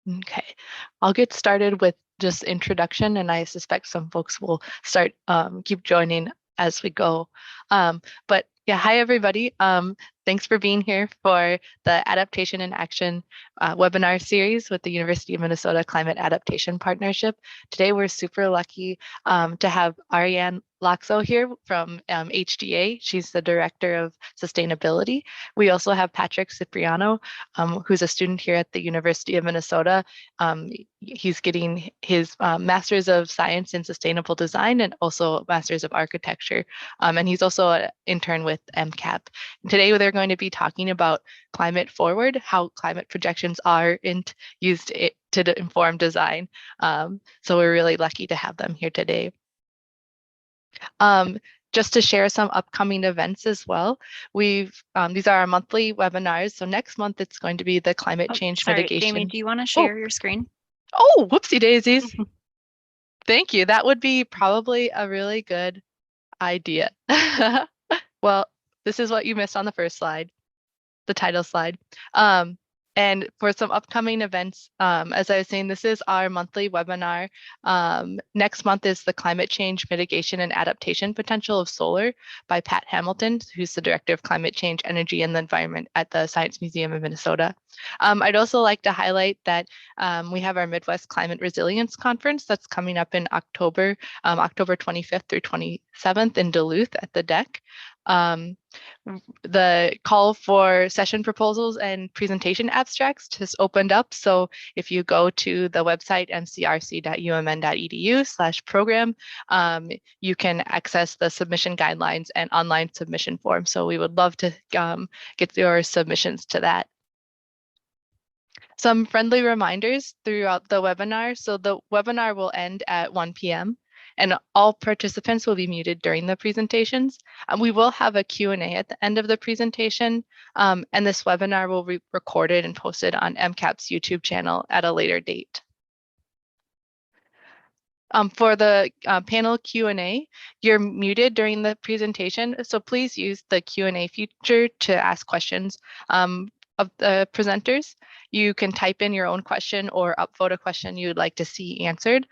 Okay, I'll get started with just introduction, and I suspect some folks will start keep joining as we go. But yeah, hi everybody. Thanks for being here for the Adaptation in Action webinar series with the University of Minnesota Climate Adaptation Partnership. Today we're super lucky to have Ariane Laxo here from HDA. She's the Director of Sustainability. We also have Patrick Cipriano, who's a student here at the University of Minnesota. He's getting his Master's of Science in Sustainable Design and also Master's of Architecture. And he's also an intern with MCAP. Today, they're going to be talking about climate forward, how climate projections are used to inform design. So we're really lucky to have them here today. Just to share some upcoming events as well. These are our monthly webinars. So next month it's going to be the climate change mitigation. Jamie, do you want to share your screen? Oh, whoopsie daisies. Thank you. That would be probably a really good idea. Well, this is what you missed on the first slide, the title slide. And for some upcoming events, as I was saying, this is our monthly webinar. Next month is the Climate Change Mitigation and Adaptation Potential of Solar by Pat Hamilton, who's the Director of Climate Change, Energy, and the Environment at the Science Museum of Minnesota. I'd also like to highlight that we have our Midwest Climate Resilience Conference that's coming up in October, October 25th through 27th in Duluth at the DEC. The call for session proposals and presentation abstracts just opened up. So if you go to the website mcrc.umn.edu/program, you can access the submission guidelines and online submission form. So we would love to get your submissions to that. Some friendly reminders throughout the webinar. So the webinar will end at 1 p.m. and all participants will be muted during the presentations. We will have a Q&A at the end of the presentation, and this webinar will be recorded and posted on MCAP's YouTube channel at a later date. For the panel Q&A, you're muted during the presentation, so please use the Q&A feature to ask questions of the presenters. You can type in your own question or upvote a question you would like to see answered.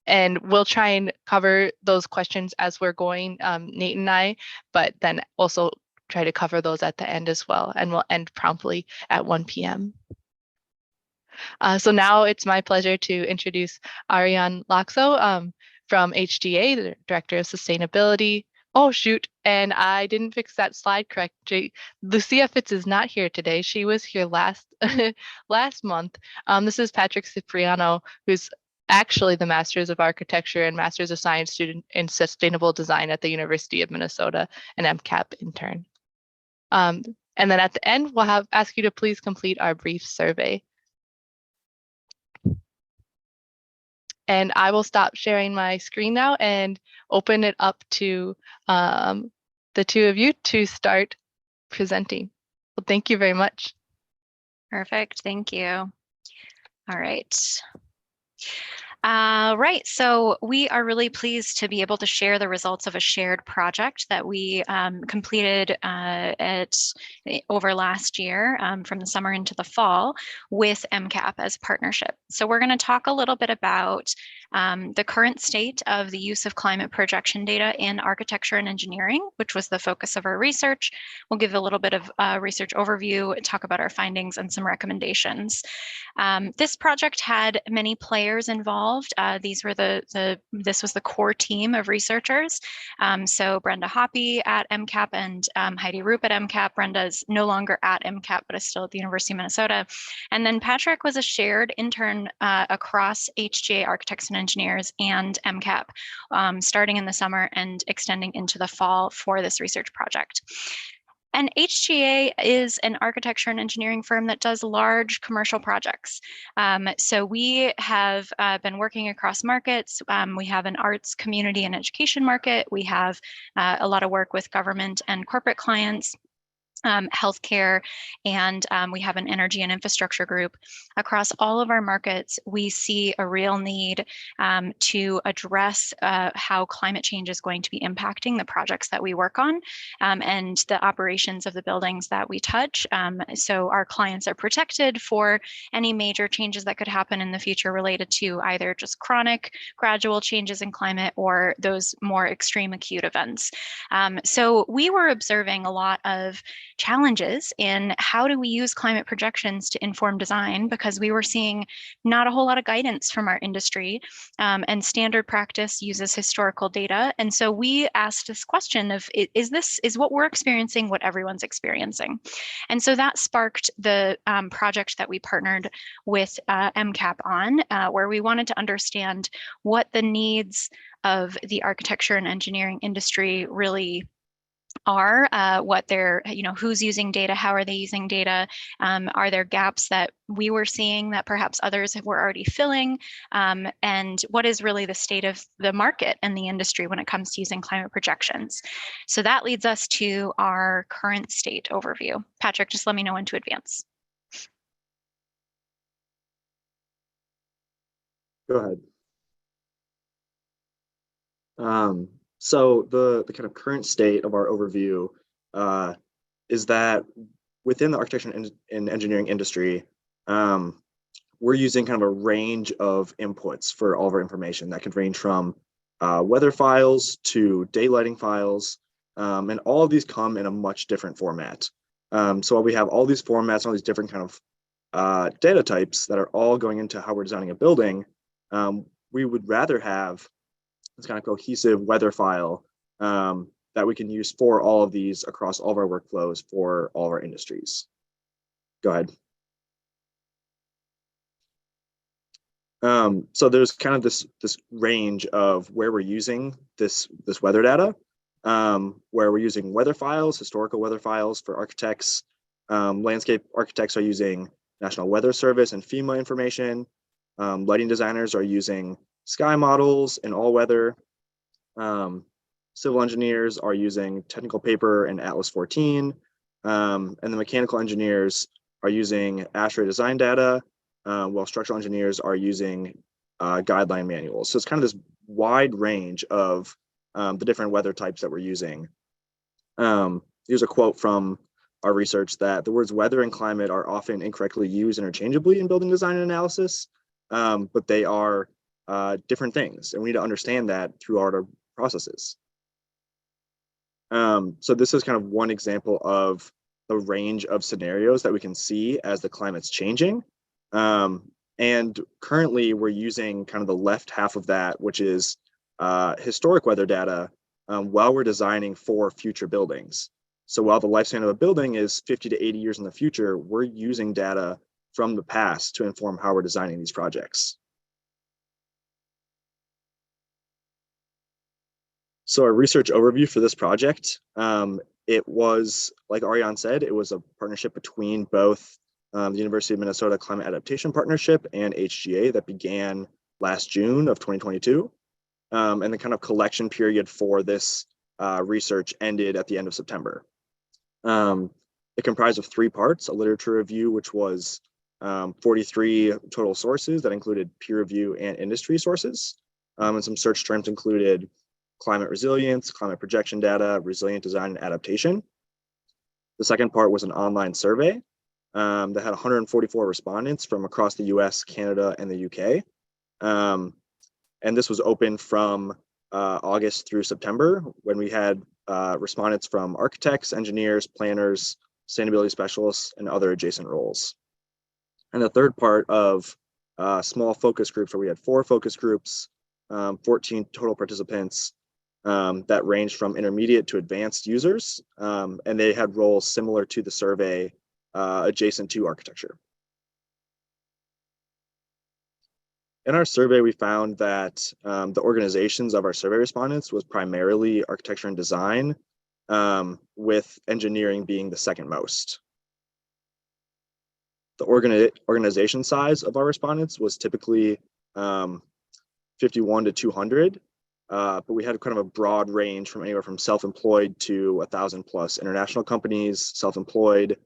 And we'll try and cover those questions as we're going, Nate and I, but then also try to cover those at the end as well. And we'll end promptly at 1 p.m. So now it's my pleasure to introduce Ariane Laxo from HDA, the Director of Sustainability. Oh, shoot. And I didn't fix that slide correctly. Lucia Fitz is not here today. She was here last month. This is Patrick Cipriano, who's actually the Masters of Architecture and Masters of Science student in Sustainable Design at the University of Minnesota, an MCAP intern. And then at the end, we'll ask you to please complete our brief survey. And I will stop sharing my screen now and open it up to the two of you to start presenting. Well, thank you very much. Perfect, thank you. All right. Right, so we are really pleased to be able to share the results of a shared project that we completed over last year from the summer into the fall with MCAP as a partnership. So we're going to talk a little bit about the current state of the use of climate projection data in architecture and engineering, which was the focus of our research. We'll give a little bit of research overview, talk about our findings and some recommendations. This project had many players involved. This was the core team of researchers. So Brenda Hoppe at MCAP and Heidi Roop at MCAP. Brenda is no longer at MCAP, but is still at the University of Minnesota. And then Patrick was a shared intern across HGA Architects and Engineers and MCAP, starting in the summer and extending into the fall for this research project. And HGA is an architecture and engineering firm that does large commercial projects. So we have been working across markets. We have an arts, community, and education market. We have a lot of work with government and corporate clients. healthcare, and we have an energy and infrastructure group. Across all of our markets, we see a real need to address how climate change is going to be impacting the projects that we work on and the operations of the buildings that we touch. So our clients are protected for any major changes that could happen in the future related to either just chronic, gradual changes in climate or those more extreme acute events. So we were observing a lot of challenges in how do we use climate projections to inform design, because we were seeing not a whole lot of guidance from our industry, and standard practice uses historical data. And so we asked this question of, is what we're experiencing what everyone's experiencing? And so that sparked the project that we partnered with MCAP on, where we wanted to understand what the needs of the architecture and engineering industry really are, what they're, who's using data, how are they using data, are there gaps that we were seeing that perhaps others were already filling, and what is really the state of the market and the industry when it comes to using climate projections. So that leads us to our current state overview. Patrick, just let me know when to advance. Go ahead. So the kind of current state of our overview is that within the architecture and engineering industry, we're using kind of a range of inputs for all of our information that can range from weather files to daylighting files, and all of these come in a much different format. So while we have all these formats, all these different kind of data types that are all going into how we're designing a building, we would rather have this kind of cohesive weather file that we can use for all of these across all of our workflows for all of our industries. Go ahead. So there's kind of this range of where we're using this weather data, where we're using weather files, historical weather files for architects. Landscape architects are using National Weather Service and FEMA information. Lighting designers are using sky models and all weather. Civil engineers are using technical paper and Atlas 14. And the mechanical engineers are using ASHRAE design data, while structural engineers are using guideline manuals. So it's kind of this wide range of the different weather types that we're using. Here's a quote from our research that the words weather and climate are often incorrectly used interchangeably in building design and analysis, but they are different things, and we need to understand that through our processes. So this is kind of one example of the range of scenarios that we can see as the climate's changing. And currently we're using kind of the left half of that, which is historic weather data, while we're designing for future buildings. So while the lifespan of a building is 50 to 80 years in the future, we're using data from the past to inform how we're designing these projects. So our research overview for this project, it was, like Ariane said, it was a partnership between both the University of Minnesota Climate Adaptation Partnership and HGA that began last June of 2022. And the kind of collection period for this research ended at the end of September. It comprised of 3 parts: a literature review, which was 43 total sources that included peer review and industry sources. And some search terms included climate resilience, climate projection data, resilient design and adaptation. The second part was an online survey that had 144 respondents from across the US, Canada, and the UK. And this was open from August through September, when we had respondents from architects, engineers, planners, sustainability specialists, and other adjacent roles. And the third part of small focus groups, where we had 4 focus groups, 14 total participants that ranged from intermediate to advanced users, and they had roles similar to the survey adjacent to architecture. In our survey, we found that the organizations of our survey respondents was primarily architecture and design, with engineering being the second most. The organization size of our respondents was typically 51 to 200, but we had kind of a broad range from anywhere from self-employed to 1,000+ international companies, self-employed,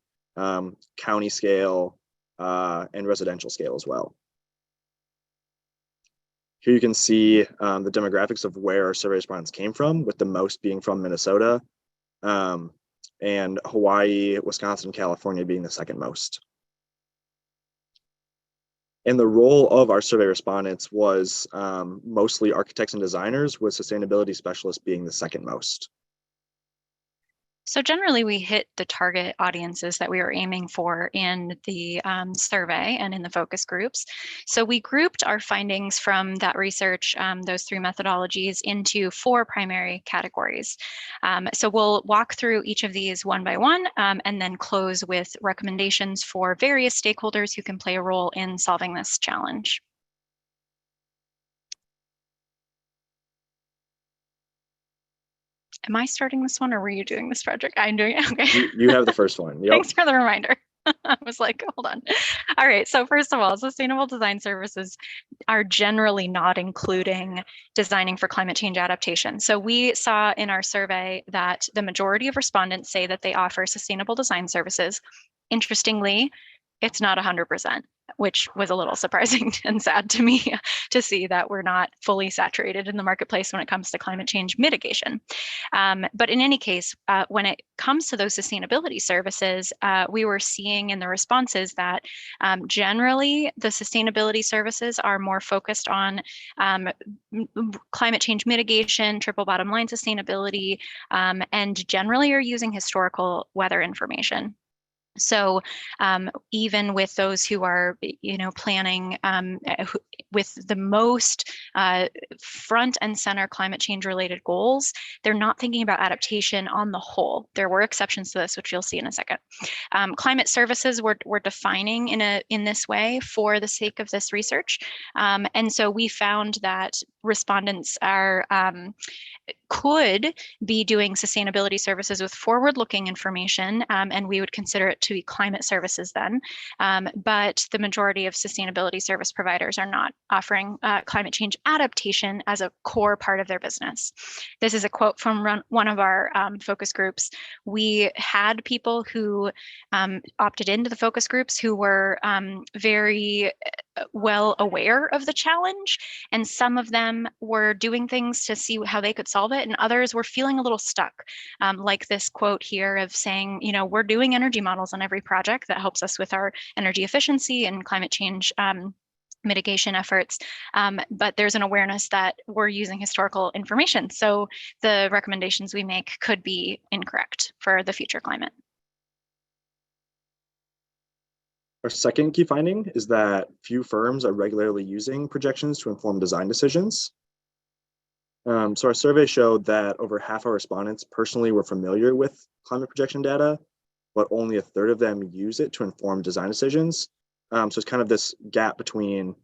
county scale, and residential scale as well. Here you can see the demographics of where our survey respondents came from, with the most being from Minnesota, and Hawaii, Wisconsin, California being the second most. And the role of our survey respondents was mostly architects and designers, with sustainability specialists being the second most. So generally, we hit the target audiences that we were aiming for in the survey and in the focus groups. So we grouped our findings from that research, those 3 methodologies, into 4 primary categories. So we'll walk through each of these one by one, and then close with recommendations for various stakeholders who can play a role in solving this challenge. Am I starting this one, or were you doing this, Frederick? I'm doing it. Okay. You have the first one. Yep. Thanks for the reminder. I was like, hold on. All right. So first of all, sustainable design services are generally not including designing for climate change adaptation. So we saw in our survey that the majority of respondents say that they offer sustainable design services. Interestingly, it's not 100%, which was a little surprising and sad to me to see that we're not fully saturated in the marketplace when it comes to climate change mitigation. But in any case, when it comes to those sustainability services, we were seeing in the responses that generally the sustainability services are more focused on climate change mitigation, triple bottom line sustainability, and generally are using historical weather information. So even with those who are, planning with the most front and center climate change related goals, they're not thinking about adaptation on the whole. There were exceptions to this, which you'll see in a second. Climate services we're defining in this way for the sake of this research. And so we found that respondents could be doing sustainability services with forward-looking information, and we would consider it to be climate services then. But the majority of sustainability service providers are not offering climate change adaptation as a core part of their business. This is a quote from one of our focus groups. We had people who opted into the focus groups who were very well aware of the challenge, and some of them were doing things to see how they could solve it, and others were feeling a little stuck, like this quote here of saying, we're doing energy models on every project that helps us with our energy efficiency and climate change mitigation efforts, but there's an awareness that we're using historical information, so the recommendations we make could be incorrect for the future climate. Our second key finding is that few firms are regularly using projections to inform design decisions. So our survey showed that over half our respondents personally were familiar with climate projection data, but only a third of them use it to inform design decisions. So it's kind of this gap between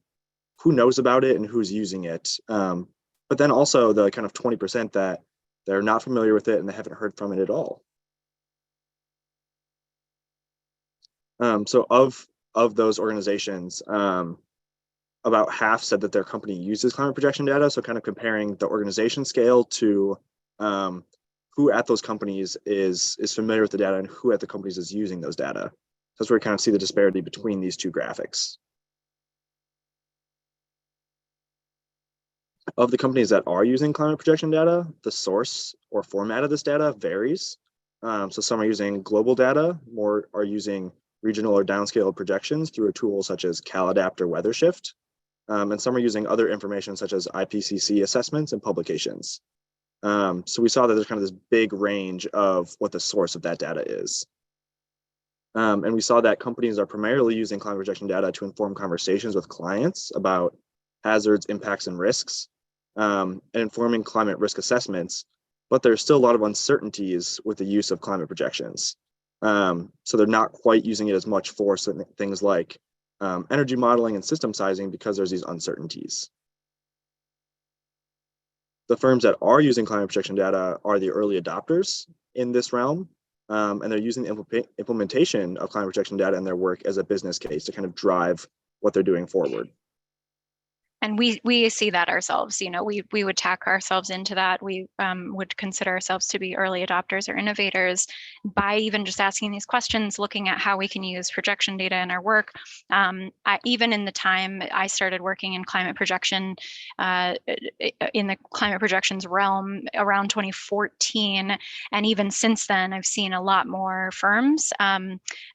who knows about it and who's using it. But then also the kind of 20% that they're not familiar with it and they haven't heard from it at all. So of those organizations, about half said that their company uses climate projection data. So kind of comparing the organization scale to who at those companies is familiar with the data and who at the companies is using those data. That's where we kind of see the disparity between these two graphics. Of the companies that are using climate projection data, the source or format of this data varies. So some are using global data, more are using regional or downscale projections through a tool such as CalAdapt or WeatherShift. And some are using other information such as IPCC assessments and publications. So we saw that there's kind of this big range of what the source of that data is. And we saw that companies are primarily using climate projection data to inform conversations with clients about hazards, impacts, and risks, and informing climate risk assessments, but there's still a lot of uncertainties with the use of climate projections. So they're not quite using it as much for certain things like energy modeling and system sizing because there's these uncertainties. The firms that are using climate projection data are the early adopters in this realm, and they're using the implementation of climate projection data in their work as a business case to kind of drive what they're doing forward. And we see that ourselves, you know, we would tack ourselves into that. We would consider ourselves to be early adopters or innovators by even just asking these questions, looking at how we can use projection data in our work. Even in the time I started working in climate projection, in the climate projections realm around 2014, and even since then, I've seen a lot more firms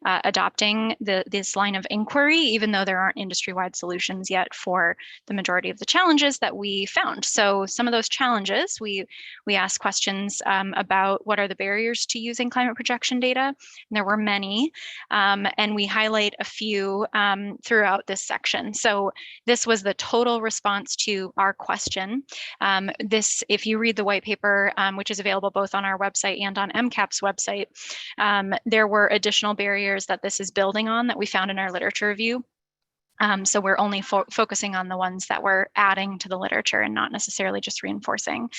adopting this line of inquiry, even though there aren't industry-wide solutions yet for the majority of the challenges that we found. So some of those challenges, we asked questions about what are the barriers to using climate projection data. And there were many, and we highlight a few throughout this section. So this was the total response to our question. If you read the white paper, which is available both on our website and on MCAP's website, there were additional barriers that this is building on that we found in our literature review. So we're only focusing on the ones that we're adding to the literature and not necessarily just reinforcing.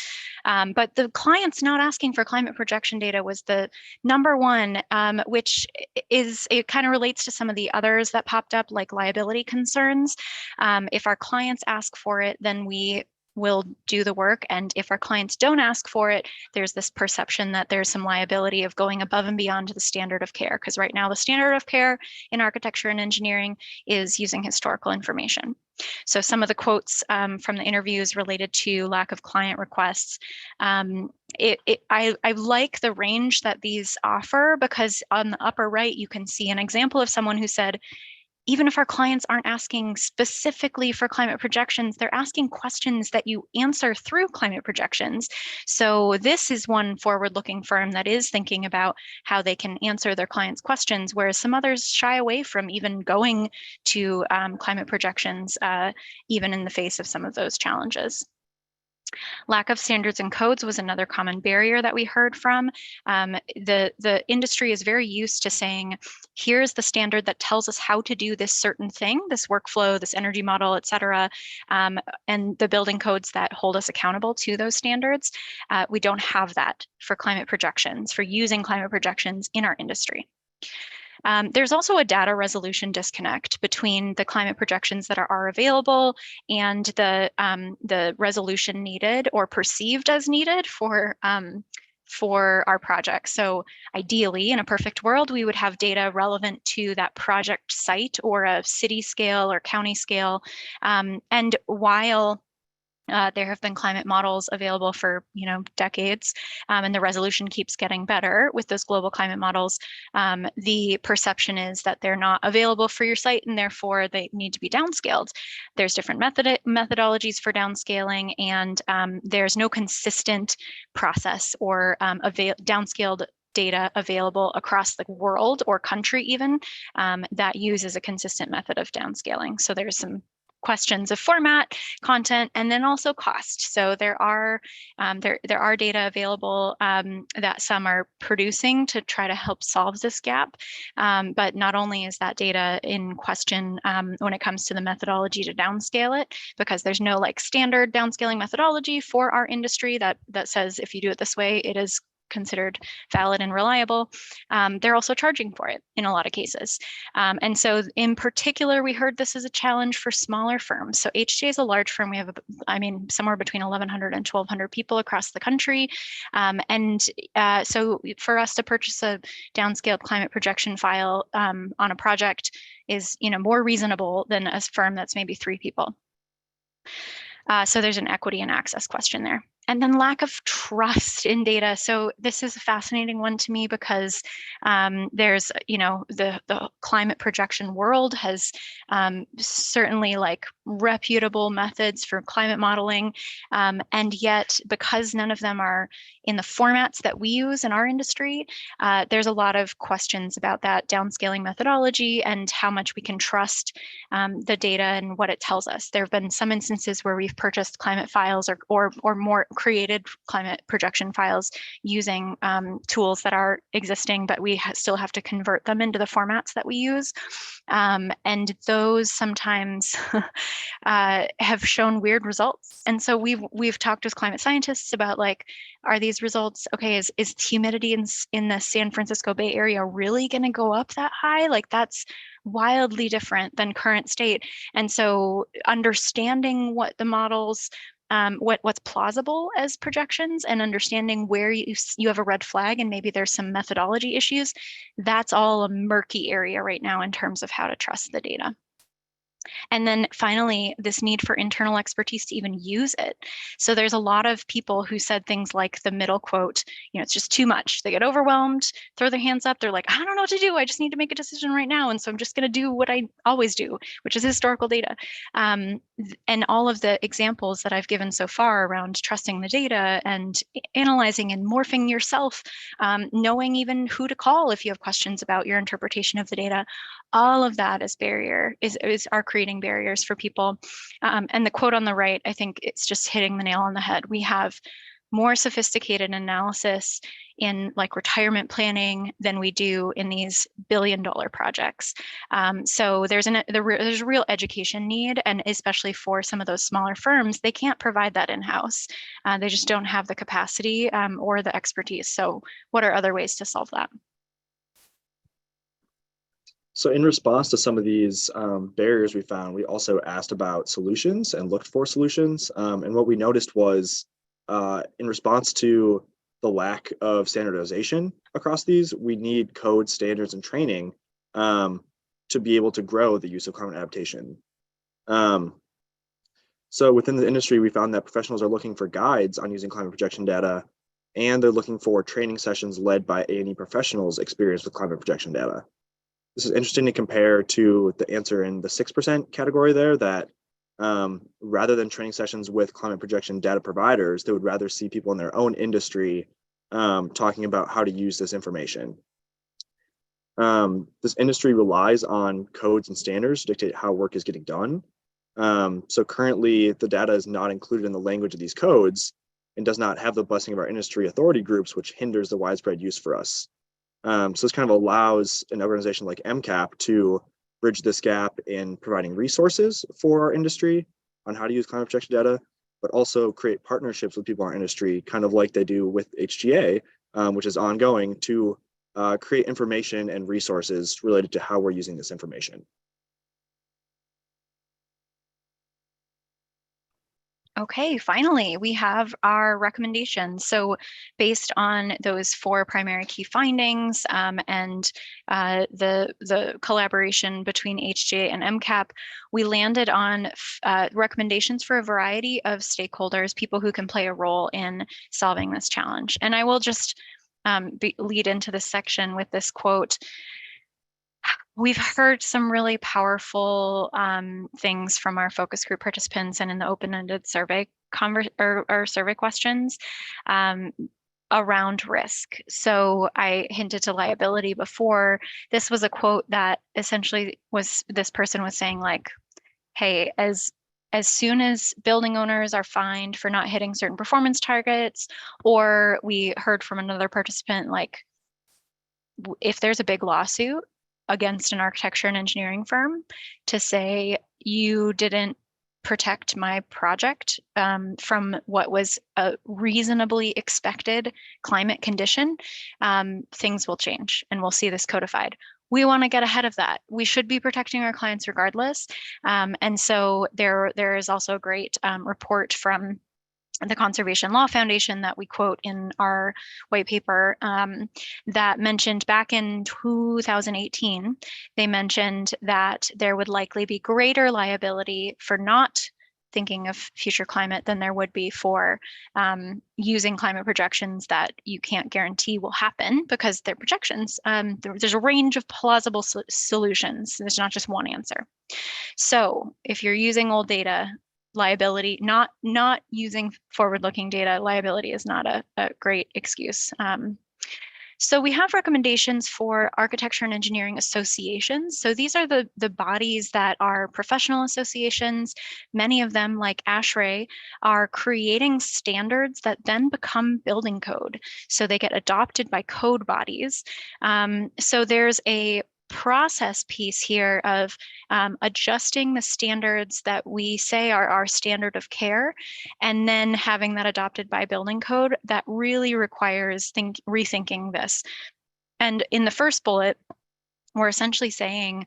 But the clients not asking for climate projection data was the number one, which it kind of relates to some of the others that popped up, like liability concerns. If our clients ask for it, then we will do the work. And if our clients don't ask for it, there's this perception that there's some liability of going above and beyond the standard of care. Because right now the standard of care in architecture and engineering is using historical information. So some of the quotes from the interviews related to lack of client requests. I like the range that these offer, because on the upper right, you can see an example of someone who said, even if our clients aren't asking specifically for climate projections, they're asking questions that you answer through climate projections. So this is one forward-looking firm that is thinking about how they can answer their clients' questions, whereas some others shy away from even going to climate projections, even in the face of some of those challenges. Lack of standards and codes was another common barrier that we heard from. The industry is very used to saying, here's the standard that tells us how to do this certain thing, this workflow, this energy model, et cetera, and the building codes that hold us accountable to those standards. We don't have that for climate projections, for using climate projections in our industry. There's also a data resolution disconnect between the climate projections that are available and the resolution needed or perceived as needed for our project. So ideally, in a perfect world, we would have data relevant to that project site or a city scale or county scale. And while there have been climate models available for decades, and the resolution keeps getting better with those global climate models. The perception is that they're not available for your site, and therefore they need to be downscaled. There's different methodologies for downscaling, and there's no consistent process or downscaled data available across the world or country even that uses a consistent method of downscaling. So there's some questions of format, content, and then also cost. So there are data available that some are producing to try to help solve this gap. But not only is that data in question when it comes to the methodology to downscale it, because there's no like standard downscaling methodology for our industry that says if you do it this way, it is considered valid and reliable. They're also charging for it in a lot of cases. And so in particular, we heard this is a challenge for smaller firms. So HGA is a large firm. We have, somewhere between 1,100 and 1,200 people across the country. So for us to purchase a downscaled climate projection file on a project is, more reasonable than a firm that's maybe 3 people. So there's an equity and access question there. And then lack of trust in data. So this is a fascinating one to me because there's, the climate projection world has certainly like reputable methods for climate modeling. And yet, because none of them are in the formats that we use in our industry, there's a lot of questions about that downscaling methodology and how much we can trust the data and what it tells us. There have been some instances where we've purchased climate files or more created climate projection files using tools that are existing, but we still have to convert them into the formats that we use. And those sometimes have shown weird results. And so we've talked with climate scientists about, like, are these results okay? Is humidity in the San Francisco Bay Area really going to go up that high? Like, that's wildly different than current state. And so understanding what the models, what's plausible as projections, and understanding where you have a red flag and maybe there's some methodology issues, that's all a murky area right now in terms of how to trust the data. And then finally, this need for internal expertise to even use it. So there's a lot of people who said things like the middle quote, it's just too much. They get overwhelmed, throw their hands up. They're like, I don't know what to do. I just need to make a decision right now. And so I'm just going to do what I always do, which is historical data. And all of the examples that I've given so far around trusting the data and analyzing and morphing yourself, knowing even who to call if you have questions about your interpretation of the data, all of that are creating barriers for people. And the quote on the right, I think it's just hitting the nail on the head. We have more sophisticated analysis in like retirement planning than we do in these billion-dollar projects. So there's a real education need, and especially for some of those smaller firms, they can't provide that in-house. They just don't have the capacity or the expertise. So what are other ways to solve that? So in response to some of these barriers we found, we also asked about solutions and looked for solutions. And what we noticed was in response to the lack of standardization across these, we need code, standards, and training to be able to grow the use of climate adaptation. So within the industry, we found that professionals are looking for guides on using climate projection data, and they're looking for training sessions led by A&E professionals experienced with climate projection data. This is interesting to compare to the answer in the 6% category there, that rather than training sessions with climate projection data providers, they would rather see people in their own industry talking about how to use this information. This industry relies on codes and standards to dictate how work is getting done. So currently, the data is not included in the language of these codes and does not have the blessing of our industry authority groups, which hinders the widespread use for us. So this kind of allows an organization like MCAP to bridge this gap in providing resources for our industry on how to use climate projection data, but also create partnerships with people in our industry, kind of like they do with HGA, which is ongoing, to create information and resources related to how we're using this information. Okay, finally, we have our recommendations. So based on those 4 primary key findings and the collaboration between HGA and MCAP, we landed on recommendations for a variety of stakeholders, people who can play a role in solving this challenge. And I will just lead into this section with this quote. We've heard some really powerful things from our focus group participants and in the open-ended survey survey questions around risk. So I hinted to liability before. This was a quote that essentially this person was saying, like, hey, as soon as building owners are fined for not hitting certain performance targets, or we heard from another participant, like, if there's a big lawsuit against an architecture and engineering firm to say you didn't protect my project from what was a reasonably expected climate condition, things will change and we'll see this codified. We want to get ahead of that. We should be protecting our clients regardless. And so there is also a great report from the Conservation Law Foundation that we quote in our white paper that mentioned back in 2018, they mentioned that there would likely be greater liability for not thinking of future climate than there would be for using climate projections that you can't guarantee will happen because they're projections. There's a range of plausible solutions. There's not just one answer. So if you're using old data, liability, not using forward-looking data, liability is not a great excuse. So we have recommendations for architecture and engineering associations. So these are the bodies that are professional associations. Many of them, like ASHRAE, are creating standards that then become building code. So they get adopted by code bodies. So there's a process piece here of adjusting the standards that we say are our standard of care, and then having that adopted by building code that really requires rethinking this. And in the first bullet, we're essentially saying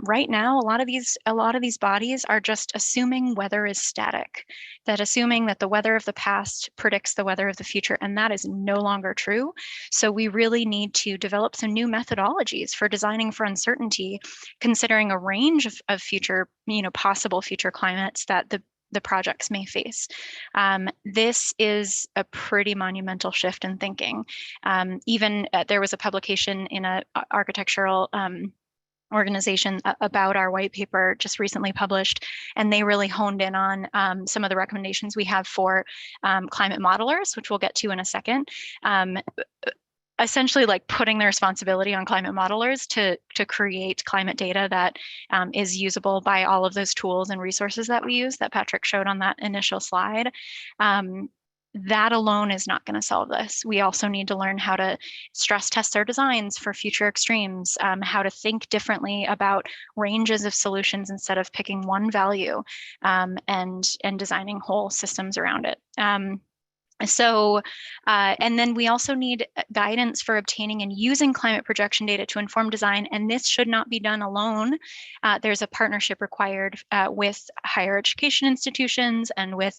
right now, a lot of these bodies are just assuming weather is static, that assuming that the weather of the past predicts the weather of the future, and that is no longer true. So we really need to develop some new methodologies for designing for uncertainty, considering a range of future, possible future climates that the projects may face. This is a pretty monumental shift in thinking. There was a publication in an architectural organization about our white paper just recently published, and they really honed in on some of the recommendations we have for climate modelers, which we'll get to in a second. Essentially like putting the responsibility on climate modelers to create climate data that is usable by all of those tools and resources that we use that Patrick showed on that initial slide. That alone is not going to solve this. We also need to learn how to stress test our designs for future extremes, how to think differently about ranges of solutions instead of picking one value, and designing whole systems around it. And then we also need guidance for obtaining and using climate projection data to inform design, and this should not be done alone. There's a partnership required with higher education institutions and with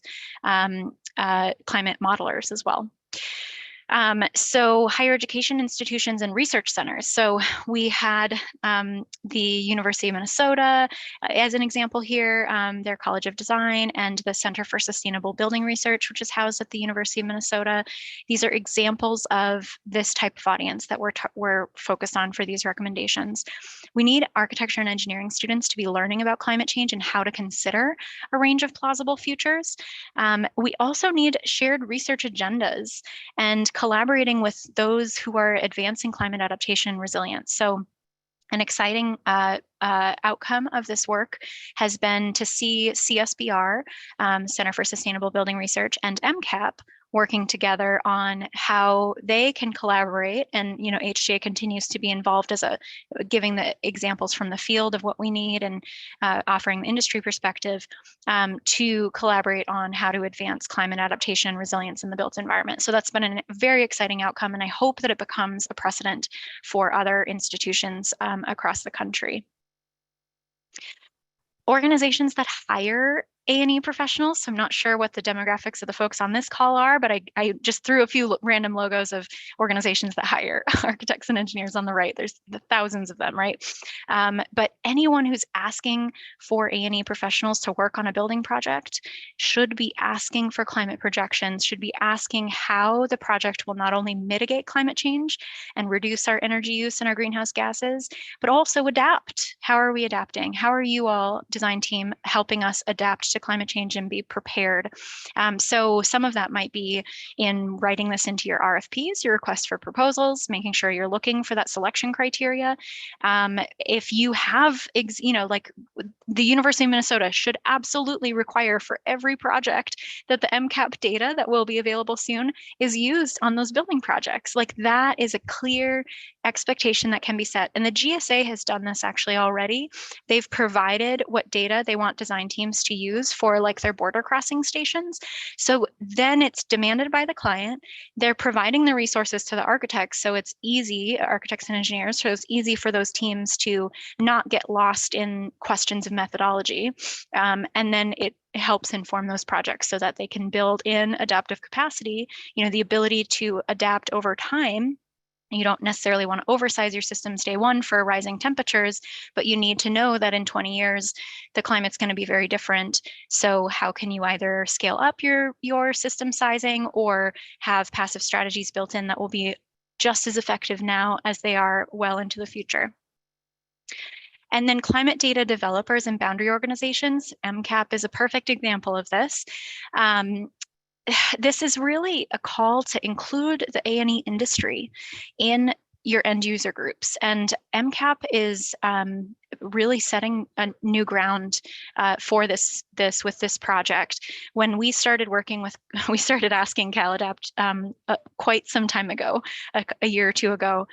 climate modelers as well. So higher education institutions and research centers. So we had the University of Minnesota as an example here, their College of Design, and the Center for Sustainable Building Research, which is housed at the University of Minnesota. These are examples of this type of audience that we're focused on for these recommendations. We need architecture and engineering students to be learning about climate change and how to consider a range of plausible futures. We also need shared research agendas and collaborating with those who are advancing climate adaptation and resilience. So an exciting outcome of this work has been to see CSBR, Center for Sustainable Building Research, and MCAP working together on how they can collaborate. And HGA continues to be involved as giving the examples from the field of what we need and offering the industry perspective to collaborate on how to advance climate adaptation and resilience in the built environment. So that's been a very exciting outcome, and I hope that it becomes a precedent for other institutions across the country. Organizations that hire A&E professionals. So I'm not sure what the demographics of the folks on this call are, but I just threw a few random logos of organizations that hire architects and engineers on the right. There's the thousands of them, right? But anyone who's asking for A&E professionals to work on a building project should be asking for climate projections, should be asking how the project will not only mitigate climate change and reduce our energy use and our greenhouse gases, but also adapt. How are we adapting? How are you all, design team, helping us adapt to climate change and be prepared? So some of that might be in writing this into your RFPs, your requests for proposals, making sure you're looking for that selection criteria. If you have, like the University of Minnesota should absolutely require for every project that the MCAP data that will be available soon is used on those building projects. Like that is a clear expectation that can be set. And the GSA has done this actually already. They've provided what data they want design teams to use for like their border crossing stations. So then it's demanded by the client. They're providing the resources to the architects. So it's easy, architects and engineers, so it's easy for those teams to not get lost in questions of methodology. And then it helps inform those projects so that they can build in adaptive capacity, the ability to adapt over time. You don't necessarily want to oversize your systems day one for rising temperatures, but you need to know that in 20 years, the climate's going to be very different. So how can you either scale up your system sizing or have passive strategies built in that will be just as effective now as they are well into the future? And then climate data developers and boundary organizations. MCAP is a perfect example of this. this is really a call to include the A&E industry in your end user groups. And MCAP is really setting a new ground for this with this project. When we started working with, we started asking CalAdapt quite some time ago, a year or two ago,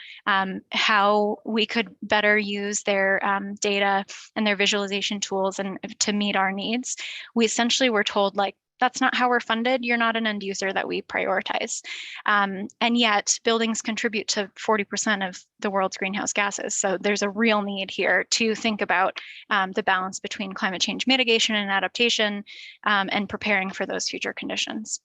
how we could better use their data and their visualization tools and to meet our needs. We essentially were told, like, that's not how we're funded. You're not an end user that we prioritize. And yet buildings contribute to 40% of the world's greenhouse gases. So there's a real need here to think about the balance between climate change mitigation and adaptation and preparing for those future conditions.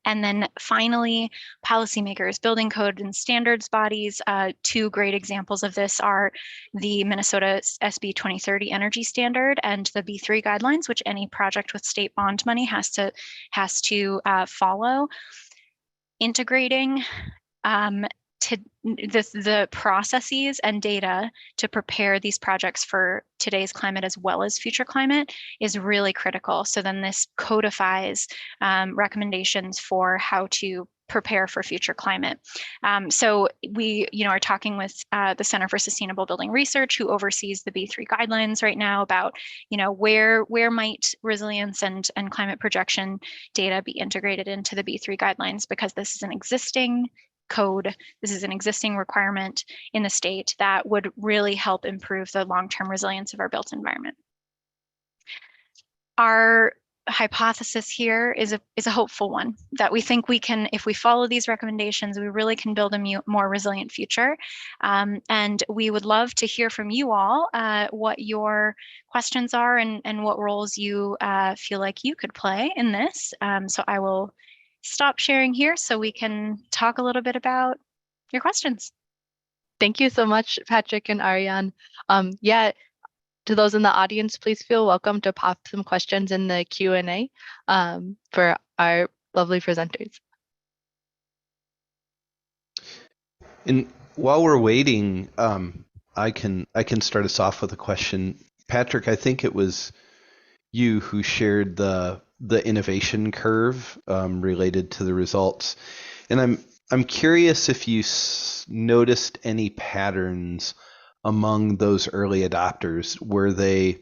And then finally, policymakers, building code and standards bodies. Two great examples of this are the Minnesota SB 2030 Energy Standard and the B3 guidelines, which any project with state bond money has to follow. Integrating to the processes and data to prepare these projects for today's climate as well as future climate is really critical. So then this codifies recommendations for how to prepare for future climate. So we, are talking with the Center for Sustainable Building Research, who oversees the B3 guidelines right now, about, where might resilience and climate projection data be integrated into the B3 guidelines, because this is an existing code. This is an existing requirement in the state that would really help improve the long-term resilience of our built environment. Our hypothesis here is a hopeful one, that we think we can, if we follow these recommendations, we really can build a more resilient future. And we would love to hear from you all what your questions are and what roles you feel like you could play in this. So I will stop sharing here so we can talk a little bit about your questions. Thank you so much, Patrick and Ariane. To those in the audience, please feel welcome to pop some questions in the Q&A for our lovely presenters. And while we're waiting, I can start us off with a question. Patrick, I think it was you who shared the innovation curve related to the results, and I'm curious if you noticed any patterns among those early adopters. Were they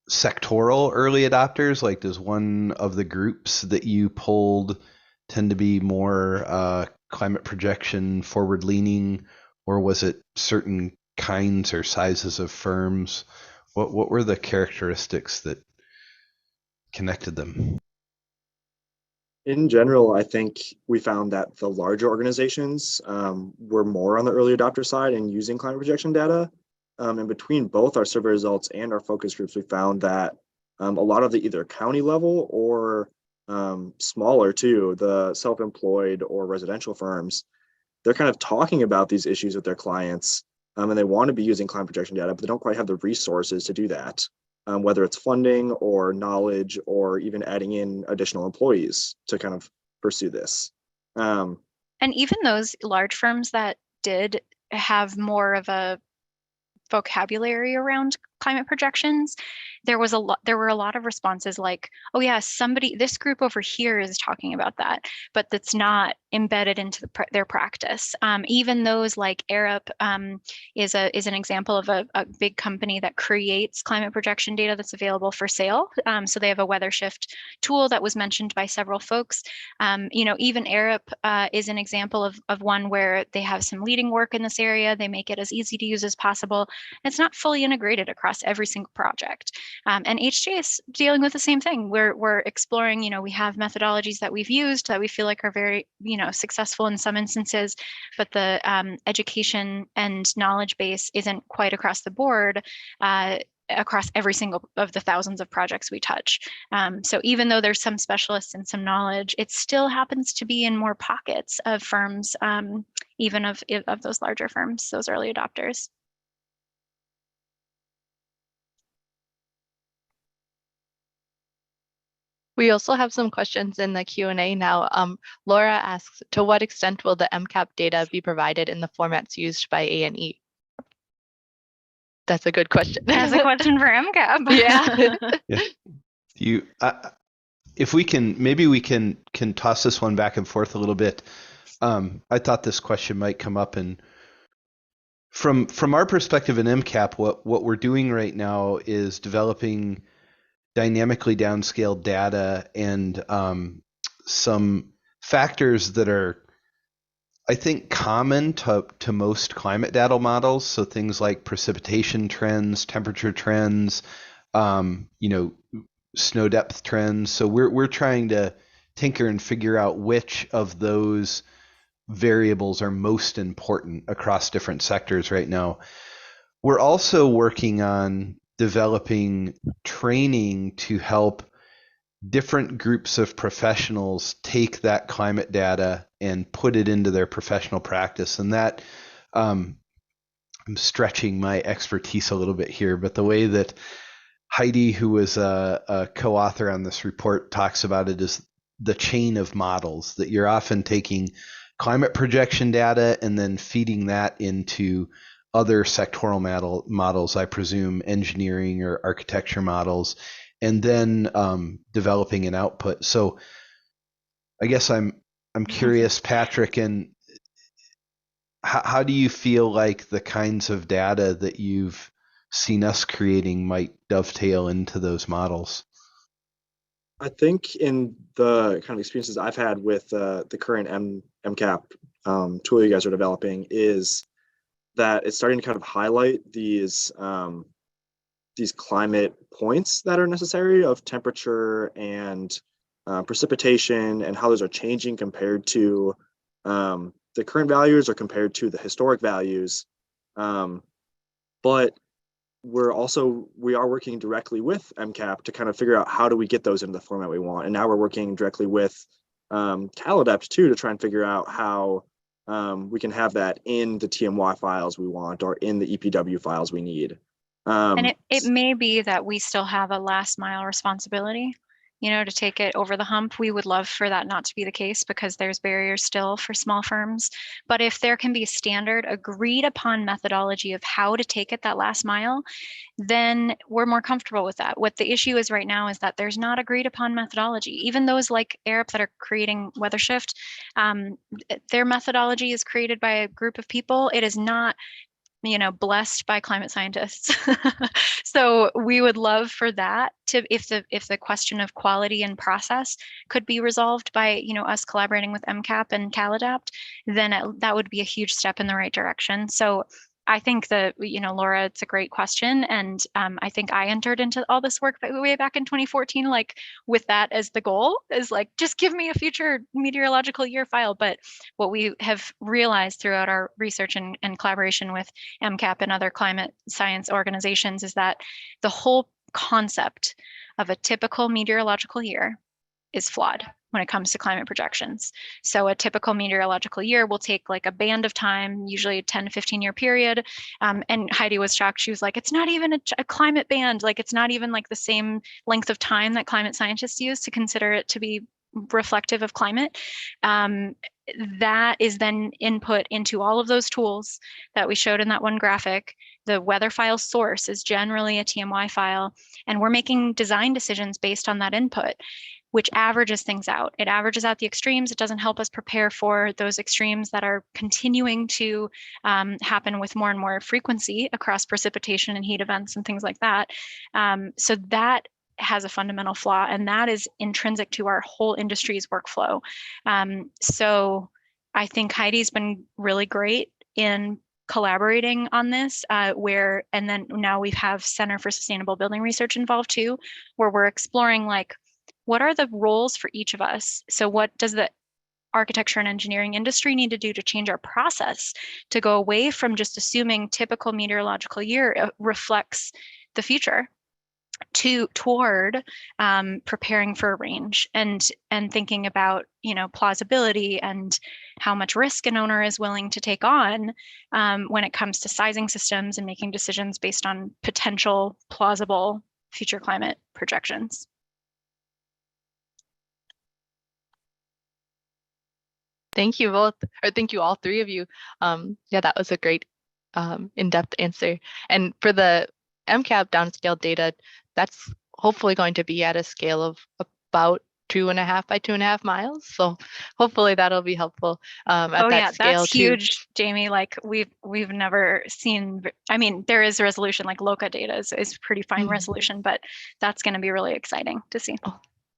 sectoral early adopters? Like, does one of the groups that you pulled tend to be more climate projection forward leaning, or was it certain kinds or sizes of firms? What were the characteristics that connected them? In general, I think we found that the larger organizations were more on the early adopter side and using climate projection data. And between both our survey results and our focus groups, we found that a lot of the either county level or smaller too, the self-employed or residential firms, they're kind of talking about these issues with their clients, and they want to be using climate projection data, but they don't quite have the resources to do that. Whether it's funding or knowledge or even adding in additional employees to kind of pursue this. And even those large firms that did have more of a vocabulary around climate projections, there were a lot of responses like, oh yeah, this group over here is talking about that, but that's not embedded into their practice. Even those like Arup is an example of a big company that creates climate projection data that's available for sale. So they have a weather shift tool that was mentioned by several folks. Even Arup is an example of one where they have some leading work in this area. They make it as easy to use as possible. It's not fully integrated across every single project. And HJ is dealing with the same thing. We're exploring, we have methodologies that we've used that we feel like are very, successful in some instances, but the education and knowledge base isn't quite across the board across every single of the thousands of projects we touch. So even though there's some specialists and some knowledge, it still happens to be in more pockets of firms, even of those larger firms, those early adopters. We also have some questions in the Q&A now. Laura asks, to what extent will the MCAP data be provided in the formats used by A&E? That's a good question. That's a question for MCAP. Yeah. if we can, maybe we can toss this one back and forth a little bit. I thought this question might come up, and from our perspective in MCAP, what we're doing right now is developing dynamically downscaled data and some factors that are, I think, common to most climate data models. So things like precipitation trends, temperature trends, snow depth trends. So we're trying to tinker and figure out which of those variables are most important across different sectors right now. We're also working on developing training to help different groups of professionals take that climate data and put it into their professional practice. And that, I'm stretching my expertise a little bit here, but the way that Heidi, who was a co-author on this report, talks about it is the chain of models, that you're often taking climate projection data and then feeding that into other sectoral models, I presume engineering or architecture models, and then developing an output. So I guess I'm curious, Patrick, and how do you feel like the kinds of data that you've seen us creating might dovetail into those models? I think in the kind of experiences I've had with the current MCAP tool you guys are developing is that it's starting to kind of highlight these climate points that are necessary of temperature and precipitation, and how those are changing compared to the current values or compared to the historic values. But we are working directly with MCAP to kind of figure out how do we get those into the format we want. And now we're working directly with CalAdapt too to try and figure out how we can have that in the TMY files we want or in the EPW files we need. And it may be that we still have a last mile responsibility, to take it over the hump. We would love for that not to be the case because there's barriers still for small firms. But if there can be a standard agreed upon methodology of how to take it that last mile, then we're more comfortable with that. What the issue is right now is that there's not agreed upon methodology. Even those like Arup that are creating WeatherShift, their methodology is created by a group of people. It is not blessed by climate scientists. So we would love for that to, if the question of quality and process could be resolved by, us collaborating with MCAP and CalAdapt, then that would be a huge step in the right direction. So I think that, Laura, it's a great question. And I think I entered into all this work way back in 2014, like with that as the goal, is like, just give me a future meteorological year file. But what we have realized throughout our research and collaboration with MCAP and other climate science organizations is that the whole concept of a typical meteorological year is flawed when it comes to climate projections. So a typical meteorological year will take like a band of time, usually a 10 to 15 year period. And Heidi was shocked. She was like, it's not even a climate band. Like it's not even like the same length of time that climate scientists use to consider it to be reflective of climate. That is then input into all of those tools that we showed in that one graphic. The weather file source is generally a TMY file, and we're making design decisions based on that input, which averages things out. It averages out the extremes. It doesn't help us prepare for those extremes that are continuing to happen with more and more frequency across precipitation and heat events and things like that. So that has a fundamental flaw, and that is intrinsic to our whole industry's workflow. So I think Heidi's been really great in collaborating on this, and then now we have Center for Sustainable Building Research involved too, where we're exploring like, what are the roles for each of us? So what does the architecture and engineering industry need to do to change our process to go away from just assuming typical meteorological year reflects the future toward preparing for a range and thinking about plausibility and how much risk an owner is willing to take on when it comes to sizing systems and making decisions based on potential plausible future climate projections. Thank you both, or thank you all three of you. Yeah, that was a great in-depth answer. And for the MCAP downscale data, that's hopefully going to be at a scale of about 2.5 by 2.5 miles. So hopefully that'll be helpful at Oh that yeah, scale that's too. huge, Jamie. Like we've never seen, I mean, there is resolution, like LOCA data is pretty fine Mhm. resolution, but that's going to be really exciting to see.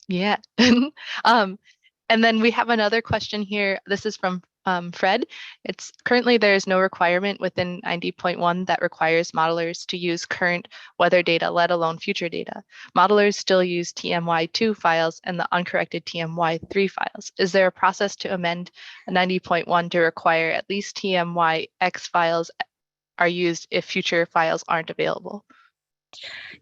Yeah. And then we have another question here. This is from Fred. It's currently there is no requirement within 90.1 that requires modelers to use current weather data, let alone future data. Modelers still use TMY2 files and the uncorrected TMY3 files. Is there a process to amend 90.1 to require at least TMYX files are used if future files aren't available?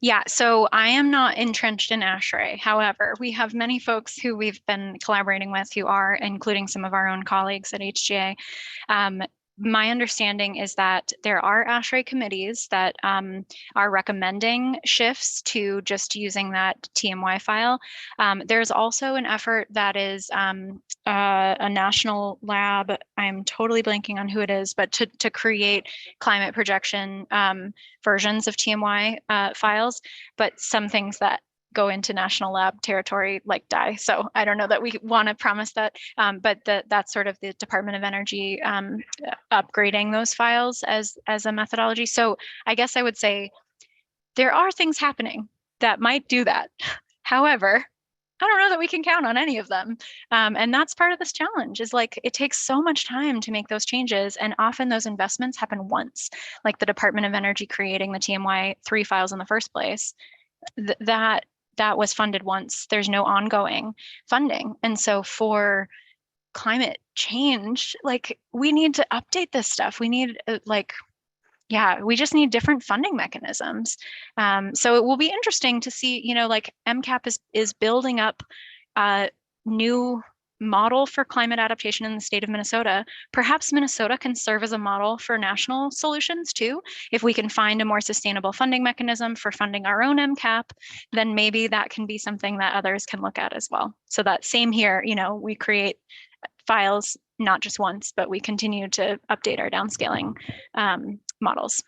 Yeah, so I am not entrenched in ASHRAE. However, we have many folks who we've been collaborating with who are, including some of our own colleagues at HGA. My understanding is that there are ASHRAE committees that are recommending shifts to just using that TMY file. There's also an effort that is a national lab, I'm totally blanking on who it is, but to create climate projection versions of TMY files, but some things that go into national lab territory like die. So I don't know that we want to promise that, but that's sort of the Department of Energy upgrading those files as a methodology. So I guess I would say there are things happening that might do that. However, I don't know that we can count on any of them. And that's part of this challenge is like, it takes so much time to make those changes. And often those investments happen once, like the Department of Energy creating the TMY3 files in the first place. That was funded once. There's no ongoing funding. And so for climate change, like we need to update this stuff. We need we just need different funding mechanisms. So it will be interesting to see, like MCAP is building up a new model for climate adaptation in the state of Minnesota. Perhaps Minnesota can serve as a model for national solutions too. If we can find a more sustainable funding mechanism for funding our own MCAP, then maybe that can be something that others can look at as well. So that same here, we create files not just once, but we continue to update our downscaling models.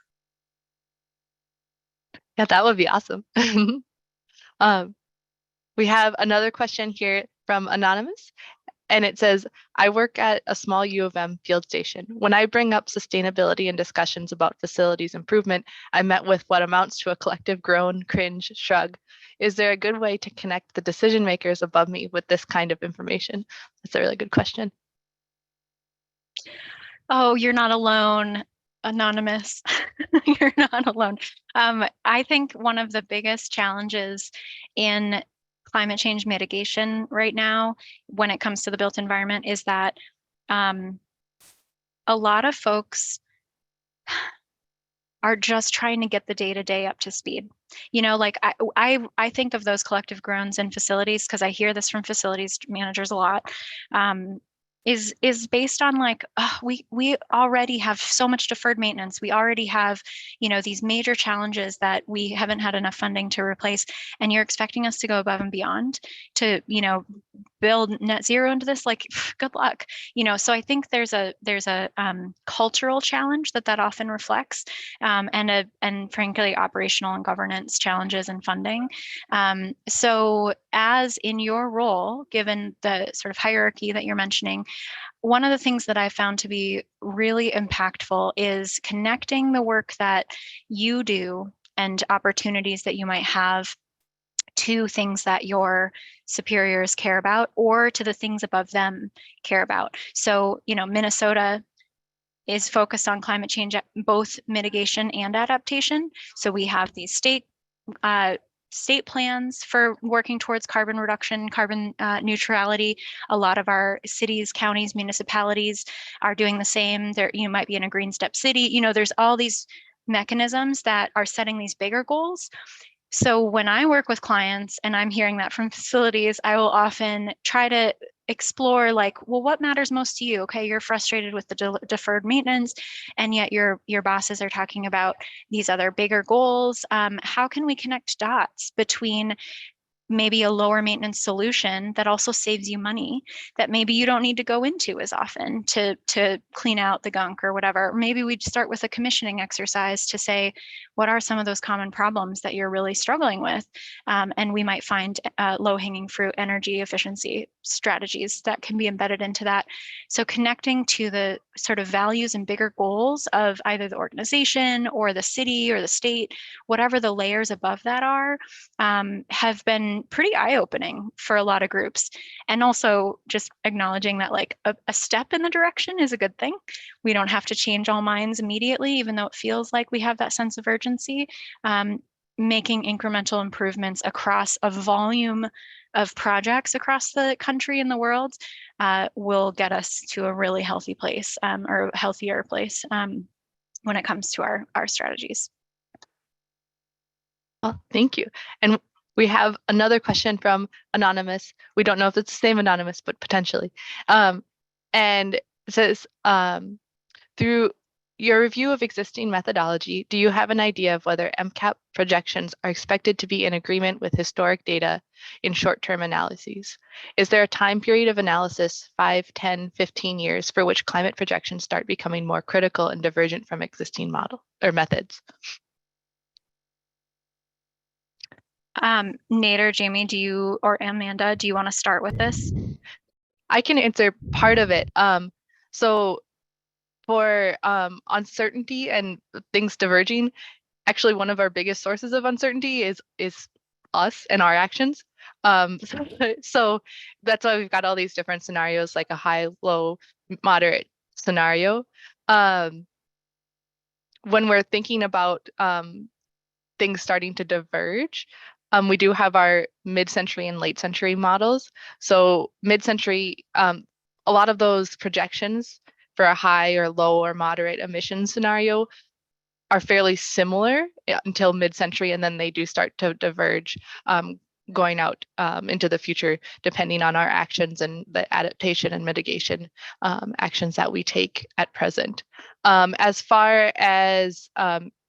Yeah, that would be awesome. We have another question here from Anonymous, and it says, I work at a small U of M field station. When I bring up sustainability in discussions about facilities improvement, I'm met with what amounts to a collective groan, cringe, shrug. Is there a good way to connect the decision makers above me with this kind of information? That's a really good question. Oh, you're not alone, Anonymous. You're not alone. I think one of the biggest challenges in climate change mitigation right now, when it comes to the built environment, is that a lot of folks are just trying to get the day-to-day up to speed. Like I think of those collective groans in facilities because I hear this from facilities managers a lot. Is based on like, we already have so much deferred maintenance. We already have, these major challenges that we haven't had enough funding to replace. And you're expecting us to go above and beyond to, build net zero into this, like, good luck. So I think there's a cultural challenge that often reflects, and frankly, operational and governance challenges and funding. So as in your role, given the sort of hierarchy that you're mentioning, one of the things that I found to be really impactful is connecting the work that you do and opportunities that you might have to things that your superiors care about or to the things above them care about. So, Minnesota is focused on climate change, both mitigation and adaptation. So we have these state plans for working towards carbon reduction, carbon neutrality. A lot of our cities, counties, municipalities are doing the same. There, you might be in a green step city. There's all these mechanisms that are setting these bigger goals. So when I work with clients and I'm hearing that from facilities, I will often try to explore like, well, what matters most to you? Okay, you're frustrated with the deferred maintenance, and yet your bosses are talking about these other bigger goals. How can we connect dots between maybe a lower maintenance solution that also saves you money, that maybe you don't need to go into as often to clean out the gunk or whatever. Maybe we'd start with a commissioning exercise to say, what are some of those common problems that you're really struggling with? And we might find low-hanging fruit energy efficiency strategies that can be embedded into that. So connecting to the sort of values and bigger goals of either the organization or the city or the state, whatever the layers above that are, have been pretty eye-opening for a lot of groups. And also just acknowledging that like a step in the direction is a good thing. We don't have to change all minds immediately, even though it feels like we have that sense of urgency. Making incremental improvements across a volume of projects across the country and the world will get us to a really healthy place, or a healthier place, when it comes to our strategies. Well, thank you. And we have another question from Anonymous. We don't know if it's the same Anonymous, but potentially. And it says, through your review of existing methodology, do you have an idea of whether MCAP projections are expected to be in agreement with historic data in short-term analyses? Is there a time period of analysis, 5, 10, 15 years, for which climate projections start becoming more critical and divergent from existing model or methods? Nate or Jamie, or Amanda, do you want to start with this? I can answer part of it. So for uncertainty and things diverging, actually one of our biggest sources of uncertainty is us and our actions. So that's why we've got all these different scenarios, like a high, low, moderate scenario. When we're thinking about things starting to diverge, we do have our mid-century and late century models. So mid-century, a lot of those projections for a high or low or moderate emission scenario are fairly similar until mid-century, and then they do start to diverge going out into the future, depending on our actions and the adaptation and mitigation actions that we take at present. As far as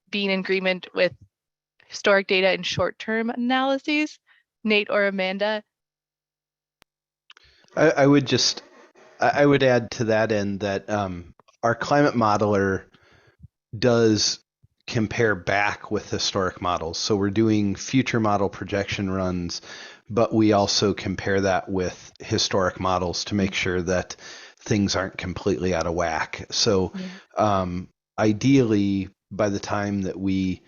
being in agreement with historic data in short-term analyses, Nate or Amanda? I would add to that end that our climate modeler does compare back with historic models. So we're doing future model projection runs, but we also compare that with historic models to make sure that things aren't completely out of whack. So ideally, by the time that we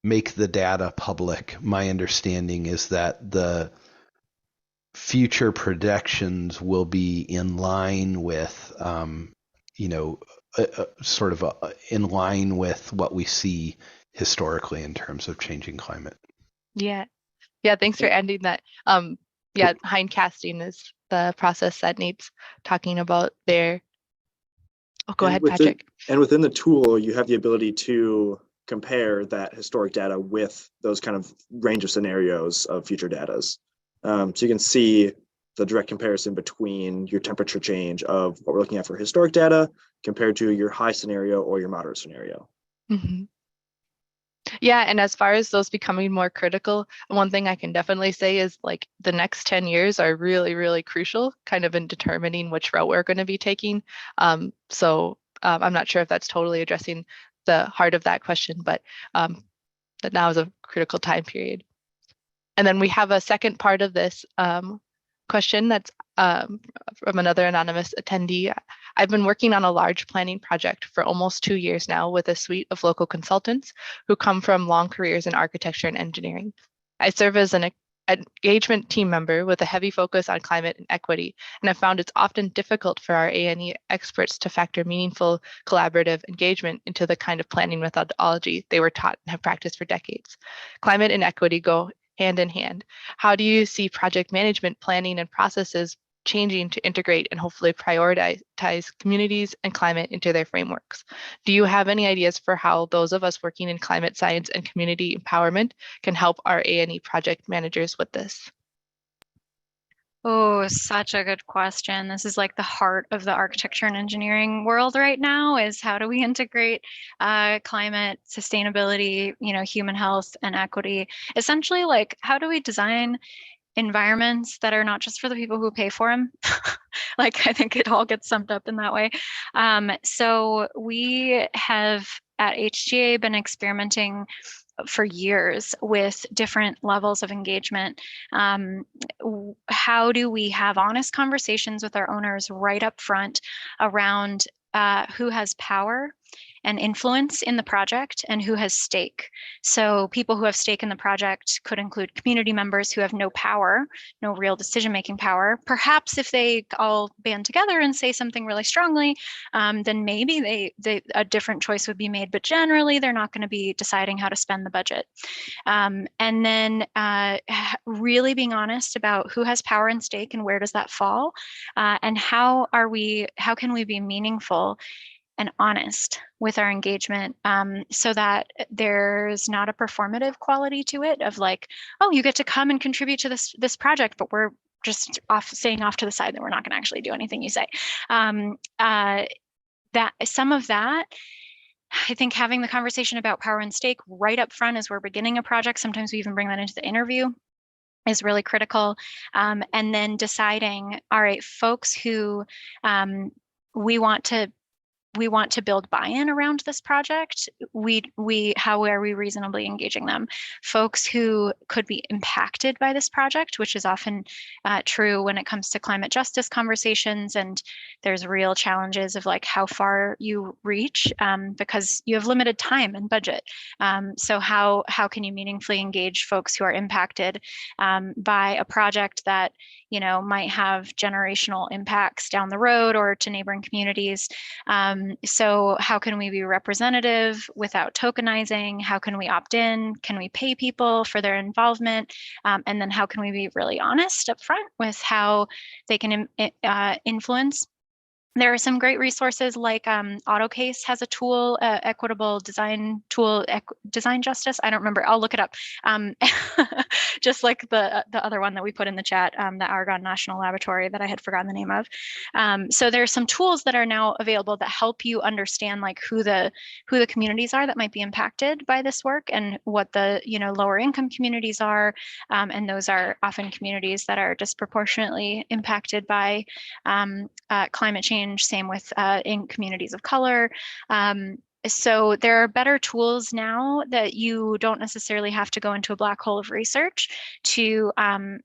make the data public, my understanding is that the future projections will be in line with, in line with what we see historically in terms of changing climate. Yeah, thanks for ending that. Hindcasting is the process that Nate's talking about there. Oh, go ahead, Patrick. And within the tool, you have the ability to compare that historic data with those kind of range of scenarios of future datas. So you can see the direct comparison between your temperature change of what we're looking at for historic data compared to your high scenario or your moderate scenario. Mm-hmm. Yeah, and as far as those becoming more critical, one thing I can definitely say is like the next 10 years are really, really crucial kind of in determining which route we're going to be taking. So I'm not sure if that's totally addressing the heart of that question, but that now is a critical time period. And then we have a second part of this question that's from another anonymous attendee. I've been working on a large planning project for almost 2 years now with a suite of local consultants who come from long careers in architecture and engineering. I serve as an engagement team member with a heavy focus on climate and equity, and I've found it's often difficult for our A&E experts to factor meaningful collaborative engagement into the kind of planning methodology they were taught and have practiced for decades. Climate and equity go hand in hand. How do you see project management planning and processes changing to integrate and hopefully prioritize communities and climate into their frameworks? Do you have any ideas for how those of us working in climate science and community empowerment can help our A&E project managers with this? Oh, such a good question. This is like the heart of the architecture and engineering world right now, is how do we integrate climate, sustainability, human health and equity? Essentially, like, how do we design environments that are not just for the people who pay for them. Like, I think it all gets summed up in that way. So we have at HGA been experimenting for years with different levels of engagement. How do we have honest conversations with our owners right up front around who has power and influence in the project and who has stake? So people who have stake in the project could include community members who have no power, no real decision-making power. Perhaps if they all band together and say something really strongly, then maybe a different choice would be made, but generally they're not going to be deciding how to spend the budget. And then really being honest about who has power and stake and where does that fall, and how can we be meaningful and honest with our engagement, so that there's not a performative quality to it of like, oh, you get to come and contribute to this project, but we're just staying off to the side that we're not going to actually do anything you say. That some of that, I think having the conversation about power and stake right up front as we're beginning a project, sometimes we even bring that into the interview, is really critical. And then deciding, all right, folks who we want to build buy-in around this project. How are we reasonably engaging them? Folks who could be impacted by this project, which is often true when it comes to climate justice conversations, and there's real challenges of like how far you reach because you have limited time and budget. So how can you meaningfully engage folks who are impacted by a project that might have generational impacts down the road or to neighboring communities? So how can we be representative without tokenizing? How can we opt in? Can we pay people for their involvement? And then how can we be really honest up front with how they can influence? There are some great resources like AutoCase has a tool, equitable design tool, design justice. I don't remember. I'll look it up. Just like the other one that we put in the chat, the Argonne National Laboratory that I had forgotten the name of. So there are some tools that are now available that help you understand like who the communities are that might be impacted by this work and what the lower income communities are, and those are often communities that are disproportionately impacted by climate change. Same with in communities of color. So there are better tools now that you don't necessarily have to go into a black hole of research to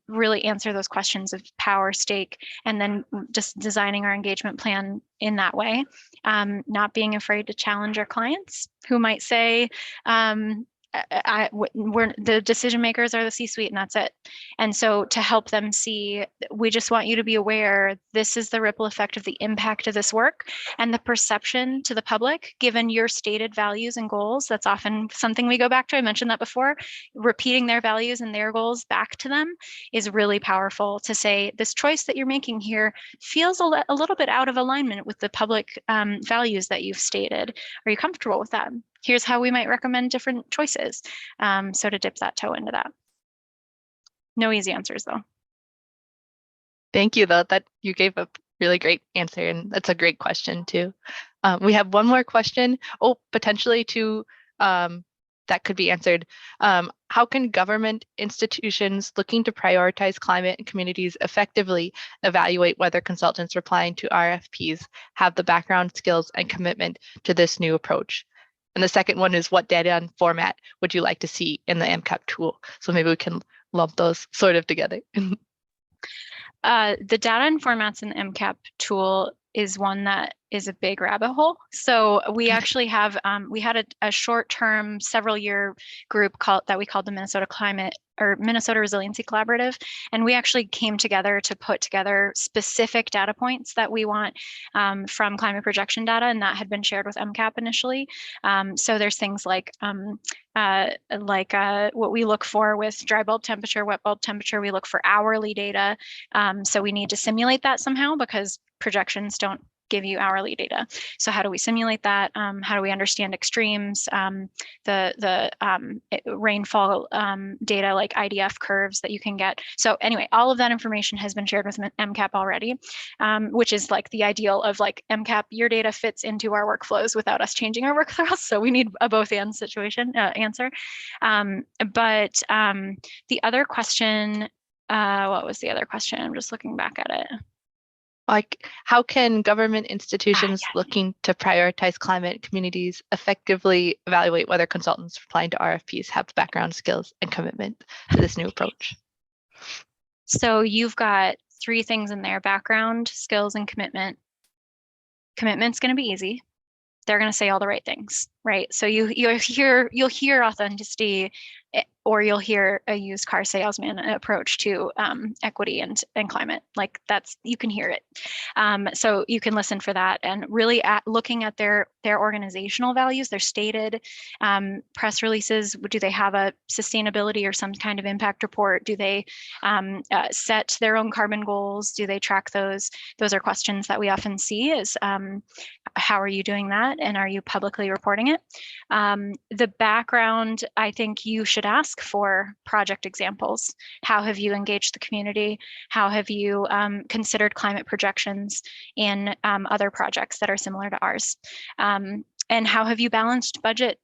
really answer those questions of power, stake, and then just designing our engagement plan in that way. Not being afraid to challenge our clients who might say, the decision makers are the C-suite and that's it. And so to help them see, we just want you to be aware, this is the ripple effect of the impact of this work and the perception to the public, given your stated values and goals. That's often something we go back to. I mentioned that before. Repeating their values and their goals back to them is really powerful to say, this choice that you're making here feels a little bit out of alignment with the public values that you've stated. Are you comfortable with that? Here's how we might recommend different choices. So to dip that toe into that. No easy answers though. Thank you though, that you gave a really great answer, and that's a great question too. We have one more question, potentially to that could be answered. How can government institutions looking to prioritize climate and communities effectively evaluate whether consultants replying to RFPs have the background, skills, and commitment to this new approach? And the second one is, what data and format would you like to see in the MCAP tool? So maybe we can lump those sort of together. The data and formats in the MCAP tool is one that is a big rabbit hole. So we actually have, we had a short-term, several-year group that we called the Minnesota Resiliency Collaborative. And we actually came together to put together specific data points that we want from climate projection data, and that had been shared with MCAP initially. So there's things like what we look for with dry bulb temperature, wet bulb temperature, we look for hourly data. So we need to simulate that somehow because projections don't give you hourly data. So how do we simulate that? How do we understand extremes? The rainfall data like IDF curves that you can get. So anyway, all of that information has been shared with MCAP already, which is like the ideal of like MCAP, your data fits into our workflows without us changing our workflows. So we need a both and situation answer. But the other question What was the other question? I'm just looking back at it. Like, how can government institutions yes. looking to prioritize climate communities effectively evaluate whether consultants applying to RFPs have the background, skills, and commitment to this new approach? So you've got 3 things in there: background, skills, and commitment. Commitment's going to be easy. They're going to say all the right things, right? So you'll hear authenticity, or you'll hear a used car salesman approach to equity and climate. Like you can hear it. So you can listen for that, and really looking at their organizational values, their stated press releases. Do they have a sustainability or some kind of impact report? Do they set their own carbon goals? Do they track those? Those are questions that we often see is how are you doing that? And are you publicly reporting it? The background, I think you should ask for project examples. How have you engaged the community? How have you considered climate projections in other projects that are similar to ours? And how have you balanced budget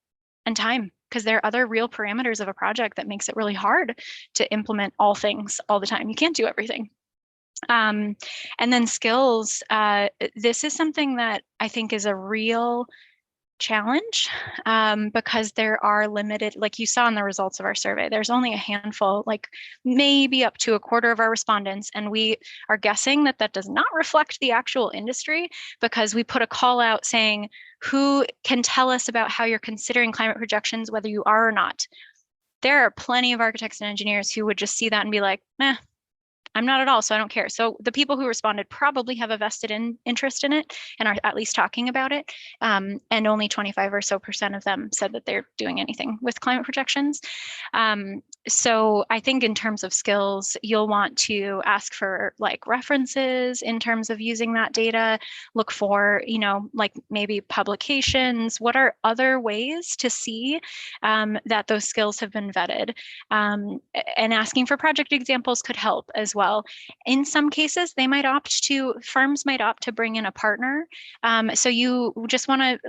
and time? Because there are other real parameters of a project that makes it really hard to implement all things all the time. You can't do everything. And then skills, this is something that I think is a real challenge because there are limited, like you saw in the results of our survey, there's only a handful, like maybe up to a quarter of our respondents. And we are guessing that that does not reflect the actual industry, because we put a call out saying, who can tell us about how you're considering climate projections, whether you are or not? There are plenty of architects and engineers who would just see that and be like, meh, I'm not at all, so I don't care. So the people who responded probably have a vested interest in it and are at least talking about it. And only 25% or so of them said that they're doing anything with climate projections. So I think in terms of skills, you'll want to ask for like references in terms of using that data, look for, like maybe publications. What are other ways to see that those skills have been vetted? And asking for project examples could help as well. In some cases, firms might opt to bring in a partner. So you just want to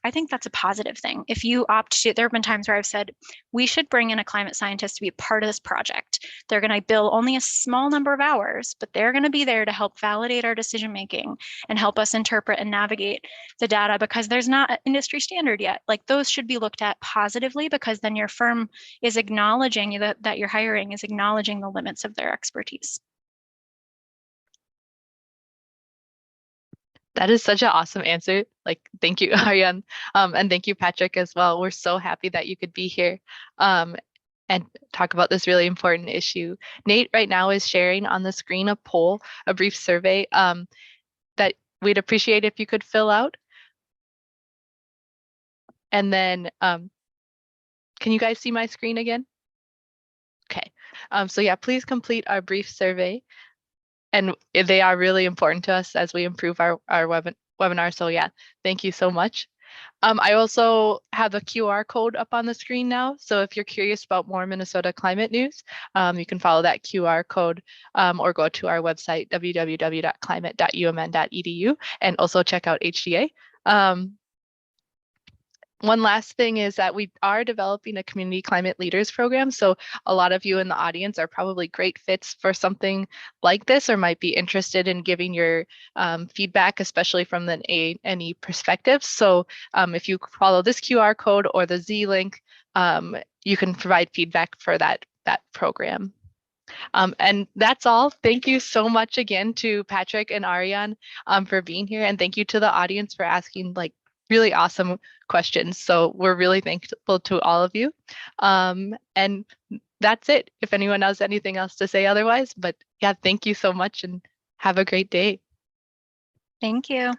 I think that's a positive thing. If you opt to, there have been times where I've said, we should bring in a climate scientist to be a part of this project. They're going to bill only a small number of hours, but they're going to be there to help validate our decision making and help us interpret and navigate the data, because there's not an industry standard yet. Like those should be looked at positively, because then your firm is acknowledging that you're hiring is acknowledging the limits of their expertise. That is such an awesome answer. Like, thank you, Ariane. And thank you, Patrick, as well. We're so happy that you could be here and talk about this really important issue. Nate right now is sharing on the screen a poll, a brief survey that we'd appreciate if you could fill out. And then, can you guys see my screen again? Okay. So yeah, please complete our brief survey. And they are really important to us as we improve our webinar. So yeah, thank you so much. I also have a QR code up on the screen now. So if you're curious about more Minnesota climate news, you can follow that QR code or go to our website, www.climate.umn.edu, and also check out HGA. One last thing is that we are developing a community climate leaders program. So a lot of you in the audience are probably great fits for something like this, or might be interested in giving your feedback, especially from the A&E perspective. So if you follow this QR code or the Z link, you can provide feedback for that program. And that's all. Thank you so much again to Patrick and Ariane for being here. And thank you to the audience for asking really awesome questions. So we're really thankful to all of you. And that's it. If anyone has anything else to say otherwise, but yeah, thank you so much and have a great day. Thank you.